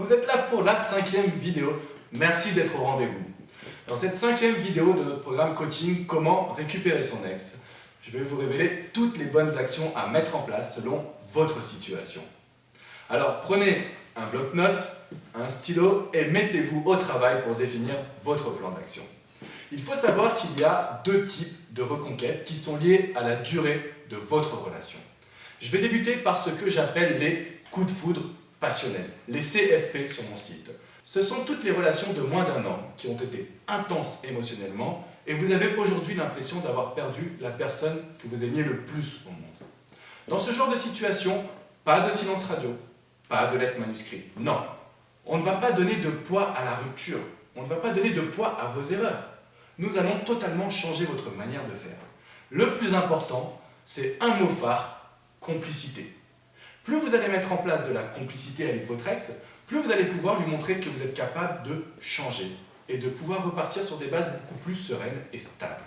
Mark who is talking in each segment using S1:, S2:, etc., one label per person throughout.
S1: vous êtes là pour la 5e vidéo. Merci d'être au rendez-vous. Dans cette 5e vidéo de notre programme coaching Comment récupérer son ex, je vais vous révéler toutes les bonnes actions à mettre en place selon votre situation. Alors prenez un bloc-notes, un stylo et mettez-vous au travail pour définir votre plan d'action. Il faut savoir qu'il y a deux types de reconquêtes qui sont liés à la durée de votre relation. Je vais débuter par ce que j'appelle les coups de foudre passionnels, les CFP sur mon site. Ce sont toutes les relations de moins d'1 an qui ont été intenses émotionnellement et vous avez aujourd'hui l'impression d'avoir perdu la personne que vous aimiez le plus au monde. Dans ce genre de situation, pas de silence radio, pas de lettre manuscrite. Non, on ne va pas donner de poids à la rupture, on ne va pas donner de poids à vos erreurs. Nous allons totalement changer votre manière de faire. Le plus important, c'est un mot phare, complicité. Plus vous allez mettre en place de la complicité avec votre ex, plus vous allez pouvoir lui montrer que vous êtes capable de changer et de pouvoir repartir sur des bases beaucoup plus sereines et stables.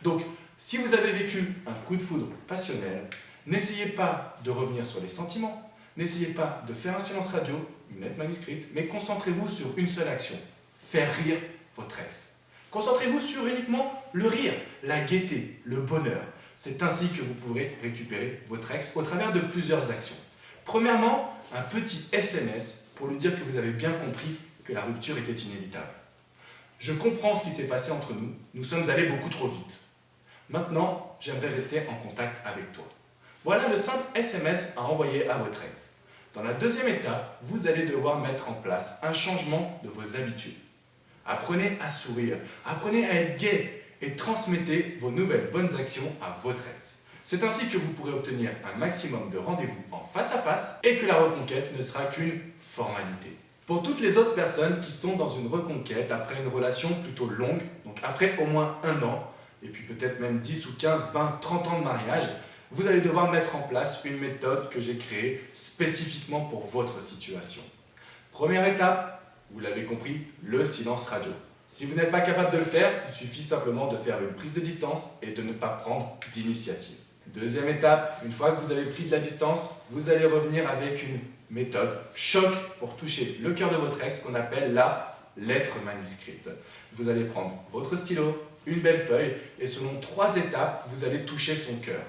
S1: Donc, si vous avez vécu un coup de foudre passionnel, n'essayez pas de revenir sur les sentiments, n'essayez pas de faire un silence radio, une lettre manuscrite, mais concentrez-vous sur une seule action, faire rire votre ex. Concentrez-vous sur uniquement le rire, la gaieté, le bonheur. C'est ainsi que vous pourrez récupérer votre ex au travers de plusieurs actions. Premièrement, un petit SMS pour lui dire que vous avez bien compris que la rupture était inévitable. Je comprends ce qui s'est passé entre nous, nous sommes allés beaucoup trop vite. Maintenant, j'aimerais rester en contact avec toi. Voilà le simple SMS à envoyer à votre ex. Dans la deuxième étape, vous allez devoir mettre en place un changement de vos habitudes. Apprenez à sourire, apprenez à être gai et transmettez vos nouvelles bonnes actions à votre ex. C'est ainsi que vous pourrez obtenir un maximum de rendez-vous en face à face et que la reconquête ne sera qu'une formalité. Pour toutes les autres personnes qui sont dans une reconquête après une relation plutôt longue, donc après au moins 1 an, et puis peut-être même 10 ou 15, 20, 30 ans de mariage, vous allez devoir mettre en place une méthode que j'ai créée spécifiquement pour votre situation. Première étape, vous l'avez compris, le silence radio. Si vous n'êtes pas capable de le faire, il suffit simplement de faire une prise de distance et de ne pas prendre d'initiative. Deuxième étape, une fois que vous avez pris de la distance, vous allez revenir avec une méthode choc pour toucher le cœur de votre ex qu'on appelle la lettre manuscrite. Vous allez prendre votre stylo, une belle feuille et selon 3 étapes, vous allez toucher son cœur.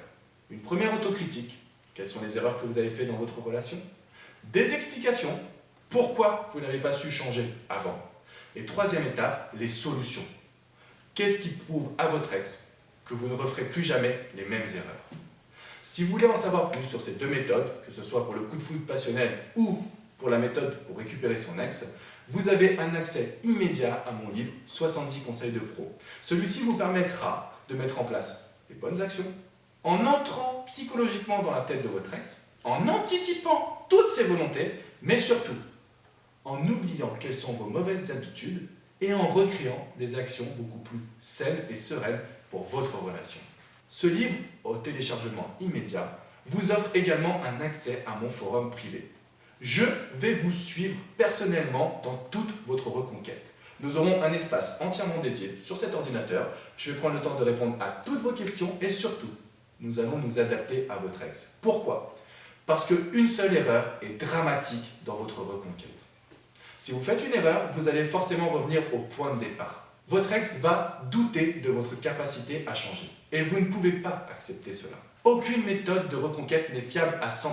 S1: Une première autocritique, quelles sont les erreurs que vous avez faites dans votre relation? Des explications, pourquoi vous n'avez pas su changer avant? Et troisième étape, les solutions. Qu'est-ce qui prouve à votre ex que vous ne referez plus jamais les mêmes erreurs? Si vous voulez en savoir plus sur ces 2 méthodes, que ce soit pour le coup de foudre passionnel ou pour la méthode pour récupérer son ex, vous avez un accès immédiat à mon livre 70 conseils de pro. Celui-ci vous permettra de mettre en place les bonnes actions, en entrant psychologiquement dans la tête de votre ex, en anticipant toutes ses volontés, mais surtout en oubliant quelles sont vos mauvaises habitudes et en recréant des actions beaucoup plus saines et sereines pour votre relation. Ce livre, au téléchargement immédiat, vous offre également un accès à mon forum privé. Je vais vous suivre personnellement dans toute votre reconquête. Nous aurons un espace entièrement dédié sur cet ordinateur. Je vais prendre le temps de répondre à toutes vos questions et surtout, nous allons nous adapter à votre ex. Pourquoi? Parce qu'une seule erreur est dramatique dans votre reconquête. Si vous faites une erreur, vous allez forcément revenir au point de départ. Votre ex va douter de votre capacité à changer. Et vous ne pouvez pas accepter cela. Aucune méthode de reconquête n'est fiable à 100%.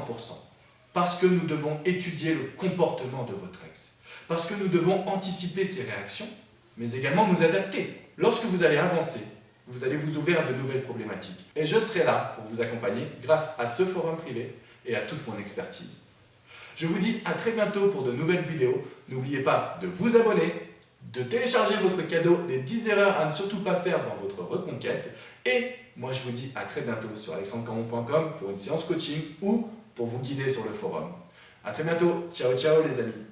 S1: Parce que nous devons étudier le comportement de votre ex. Parce que nous devons anticiper ses réactions, mais également nous adapter. Lorsque vous allez avancer, vous allez vous ouvrir à de nouvelles problématiques. Et je serai là pour vous accompagner grâce à ce forum privé et à toute mon expertise. Je vous dis à très bientôt pour de nouvelles vidéos. N'oubliez pas de vous abonner, de télécharger votre cadeau, les 10 erreurs à ne surtout pas faire dans votre reconquête. Et moi je vous dis à très bientôt sur alexandrecamon.com pour une séance coaching ou pour vous guider sur le forum. A très bientôt, ciao ciao les amis.